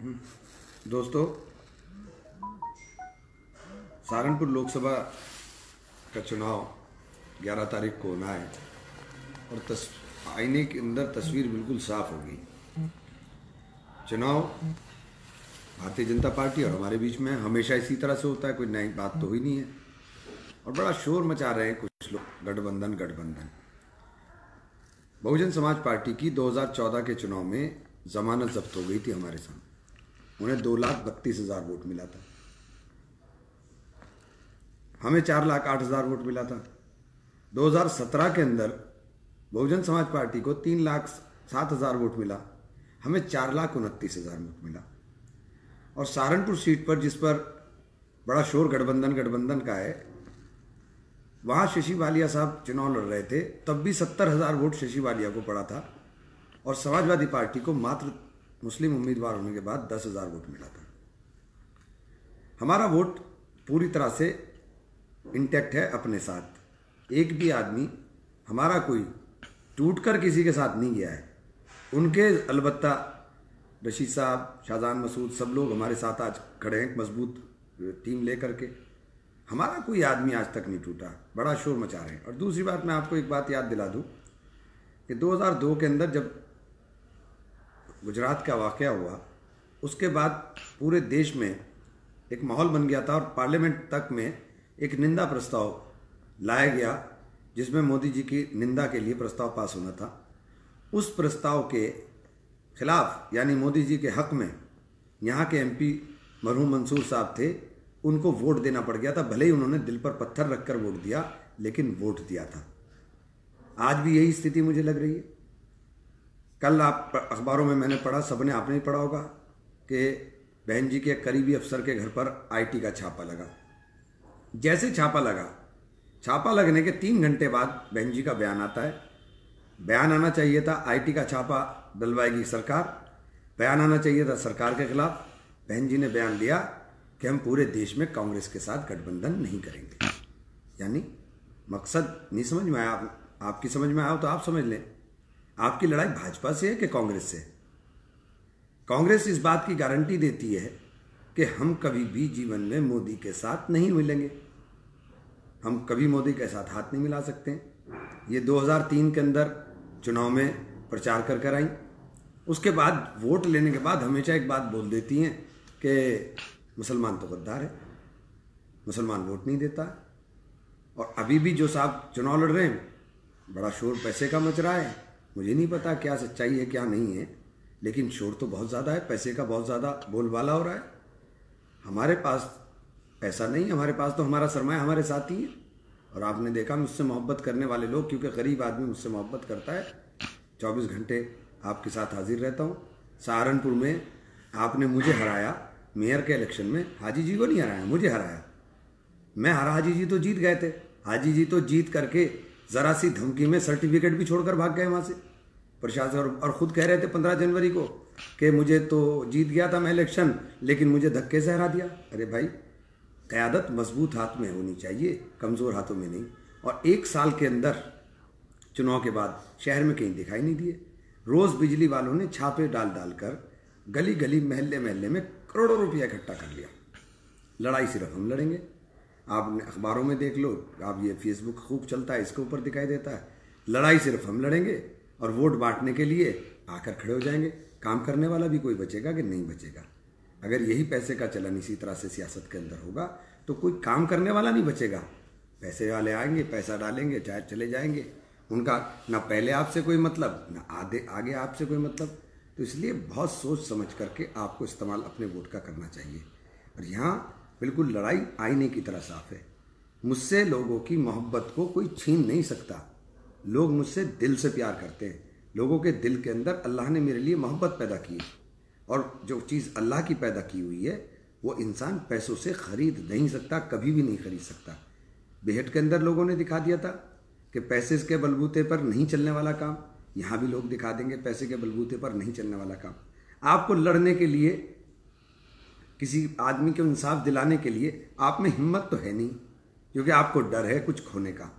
दोस्तों, सहारनपुर लोकसभा का चुनाव 11 तारीख को होना है और आईने के अंदर तस्वीर बिल्कुल साफ होगी। चुनाव भारतीय जनता पार्टी और हमारे बीच में हमेशा इसी तरह से होता है, कोई नई बात तो हुई नहीं है। और बड़ा शोर मचा रहे हैं कुछ लोग, गठबंधन। बहुजन समाज पार्टी की 2014 के चुनाव में जमानत जब्त हो गई थी हमारे सामने। उन्हें 2,32,000 वोट मिला था, हमें 4,08,000 वोट मिला था। 2017 के अंदर बहुजन समाज पार्टी को 3,07,000 वोट मिला, हमें 4,29,000 वोट मिला। और सहारनपुर सीट पर, जिस पर बड़ा शोर गठबंधन का है, वहाँ शशि वालिया साहब चुनाव लड़ रहे थे, तब भी 70,000 वोट शशि वालिया को पड़ा था और समाजवादी पार्टी को मात्र मुस्लिम उम्मीदवार होने के बाद 10,000 वोट मिला था। हमारा वोट पूरी तरह से इंटैक्ट है अपने साथ। एक भी आदमी हमारा कोई टूटकर किसी के साथ नहीं गया है। उनके अलबत्ता रशीद साहब, शाहजहान मसूद, सब लोग हमारे साथ आज खड़े हैं, मजबूत टीम लेकर के। हमारा कोई आदमी आज तक नहीं टूटा, बड़ा शोर मचा रहे हैं। और दूसरी बात, मैं आपको एक बात याद दिला दूं कि 2002 के अंदर जब गुजरात का वाक़या हुआ, उसके बाद पूरे देश में एक माहौल बन गया था और पार्लियामेंट तक में एक निंदा प्रस्ताव लाया गया, जिसमें मोदी जी की निंदा के लिए प्रस्ताव पास होना था। उस प्रस्ताव के खिलाफ, यानी मोदी जी के हक में, यहाँ के एमपी मरहूम मंसूर साहब थे, उनको वोट देना पड़ गया था। भले ही उन्होंने दिल पर पत्थर रखकर वोट दिया, लेकिन वोट दिया था। आज भी यही स्थिति मुझे लग रही है। कल आप अखबारों में मैंने पढ़ा, सबने आपने ही पढ़ा होगा, कि बहन जी के करीबी अफसर के घर पर आईटी का छापा लगा। जैसे छापा लगा, छापा लगने के 3 घंटे बाद बहन जी का बयान आता है। बयान आना चाहिए था आईटी का छापा डलवाएगी सरकार, बयान आना चाहिए था सरकार के खिलाफ। बहन जी ने बयान दिया कि हम पूरे देश में कांग्रेस के साथ गठबंधन नहीं करेंगे। यानी मकसद नहीं समझ में आया। आपकी समझ में आया तो आप समझ लें, आपकी लड़ाई भाजपा से है कि कांग्रेस से? कांग्रेस इस बात की गारंटी देती है कि हम कभी भी जीवन में मोदी के साथ नहीं मिलेंगे, हम कभी मोदी के साथ हाथ नहीं मिला सकते। ये 2003 के अंदर चुनाव में प्रचार कर आई। उसके बाद वोट लेने के बाद हमेशा एक बात बोल देती हैं कि मुसलमान तो गद्दार है, मुसलमान वोट नहीं देता। और अभी भी जो साहब चुनाव लड़ रहे हैं, बड़ा शोर पैसे का मच रहा है। मुझे नहीं पता क्या सच्चाई है क्या नहीं है, लेकिन शोर तो बहुत ज़्यादा है, पैसे का बहुत ज़्यादा बोलबाला हो रहा है। हमारे पास पैसा नहीं, हमारे पास तो हमारा सरमाया हमारे साथ ही है। और आपने देखा, मुझसे मोहब्बत करने वाले लोग, क्योंकि गरीब आदमी मुझसे मोहब्बत करता है, 24 घंटे आपके साथ हाजिर रहता हूँ। सहारनपुर में आपने मुझे हराया मेयर के इलेक्शन में, हाजी जी को नहीं हराया, मुझे हराया। मैं हरा, हाजी जी तो जीत गए थे। हाजी जी तो जीत करके ज़रा सी धमकी में सर्टिफिकेट भी छोड़कर भाग गए वहाँ से प्रशासन। और ख़ुद कह रहे थे 15 जनवरी को कि मुझे तो जीत गया था मैं इलेक्शन, लेकिन मुझे धक्के से हरा दिया। अरे भाई, क़यादत मजबूत हाथ में होनी चाहिए, कमज़ोर हाथों में नहीं। और 1 साल के अंदर चुनाव के बाद शहर में कहीं दिखाई नहीं दिए। रोज़ बिजली वालों ने छापे डाल कर गली गली, महल्ले महल्ले में करोड़ों रुपया इकट्ठा कर लिया। लड़ाई सिर्फ हम लड़ेंगे। आपने अखबारों में देख लो, आप ये फेसबुक खूब चलता है, इसके ऊपर दिखाई देता है। लड़ाई सिर्फ हम लड़ेंगे और वोट बांटने के लिए आकर खड़े हो जाएंगे। काम करने वाला भी कोई बचेगा कि नहीं बचेगा? अगर यही पैसे का चलन इसी तरह से सियासत के अंदर होगा तो कोई काम करने वाला नहीं बचेगा। पैसे वाले आएंगे, पैसा डालेंगे, चाहे चले जाएंगे। उनका ना पहले आपसे कोई मतलब, ना आगे आपसे कोई मतलब। तो इसलिए बहुत सोच समझ करके आपको इस्तेमाल अपने वोट का करना चाहिए। और यहाँ बिल्कुल लड़ाई आईने की तरह साफ है। मुझसे लोगों की मोहब्बत को कोई छीन नहीं सकता। लोग मुझसे दिल से प्यार करते हैं। लोगों के दिल के अंदर अल्लाह ने मेरे लिए मोहब्बत पैदा की है। और जो चीज़ अल्लाह की पैदा की हुई है, वो इंसान पैसों से ख़रीद नहीं सकता, कभी भी नहीं ख़रीद सकता। बेहट के अंदर लोगों ने दिखा दिया था कि पैसे के बलबूते पर नहीं चलने वाला काम। यहाँ भी लोग दिखा देंगे पैसे के बलबूते पर नहीं चलने वाला काम। आपको लड़ने के लिए, किसी आदमी को इंसाफ दिलाने के लिए आप में हिम्मत तो है नहीं, क्योंकि आपको डर है कुछ खोने का।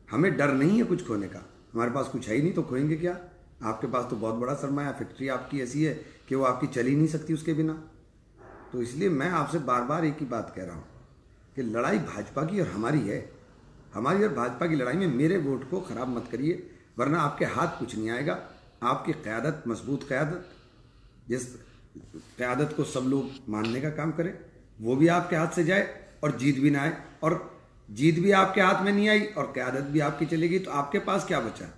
हमें डर नहीं है कुछ खोने का, हमारे पास कुछ है ही नहीं तो खोएंगे क्या? आपके पास तो बहुत बड़ा सरमाया, फैक्ट्री आपकी ऐसी है कि वो आपकी चल ही नहीं सकती उसके बिना। तो इसलिए मैं आपसे बार बार एक ही बात कह रहा हूँ कि लड़ाई भाजपा की और हमारी है। हमारी और भाजपा की लड़ाई में मेरे वोट को खराब मत करिए, वरना आपके हाथ कुछ नहीं आएगा। आपकी क़यादत मजबूत क़यादत, जिस क़यादत को सब लोग मानने का काम करें, वो भी आपके हाथ से जाए और जीत भी ना आए। और जीत भी आपके हाथ में नहीं आई और क़यादत भी आपकी चलेगी, तो आपके पास क्या बचा?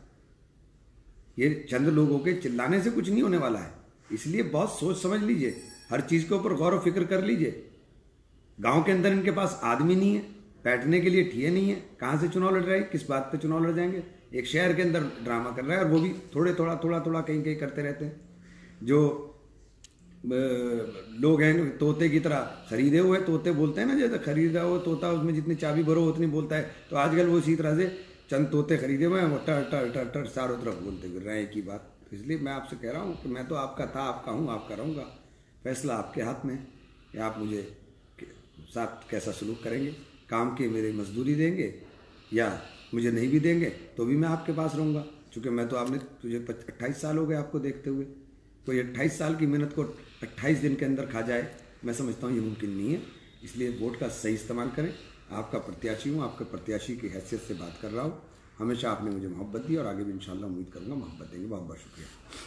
ये चंद लोगों के चिल्लाने से कुछ नहीं होने वाला है। इसलिए बहुत सोच समझ लीजिए, हर चीज़ के ऊपर गौर व फिक्र कर लीजिए। गांव के अंदर इनके पास आदमी नहीं है, बैठने के लिए ठिये नहीं है, कहाँ से चुनाव लड़ रहे हैं, किस बात पे चुनाव लड़ जाएंगे? एक शहर के अंदर ड्रामा कर रहा है, और वो भी थोड़ा कहीं कहीं करते रहते हैं। जो लोग हैं तोते की तरह खरीदे हुए, तोते बोलते हैं ना, जैसे खरीदा हुआ तोता उसमें जितनी चाबी भरो उतनी बोलता है, तो आजकल वो इसी तरह से चंद तोते खरीदे हुए हैं, वो टर टर टर टर चारों तरफ बोलते फिर रहे हैं एक ही बात। तो इसलिए मैं आपसे कह रहा हूँ कि मैं तो आपका था, आपका हूँ, आपका रहूँगा। फैसला आपके हाथ में है कि आप मुझे साथ कैसा सलूक करेंगे। काम की मेरी मजदूरी देंगे या मुझे नहीं भी देंगे तो भी मैं आपके पास रहूँगा, क्योंकि मैं तो आपने तुझे 28 साल हो गए आपको देखते हुए। कोई 28 साल की मेहनत को 28 दिन के अंदर खा जाए, मैं समझता हूँ ये मुमकिन नहीं है। इसलिए वोट का सही इस्तेमाल करें। आपका प्रत्याशी हूँ, आपके प्रत्याशी की हैसियत से बात कर रहा हूँ। हमेशा आपने मुझे मोहब्बत दी और आगे भी इंशाल्लाह उम्मीद करूँगा मोहब्बत देंगे। बहुत बहुत शुक्रिया।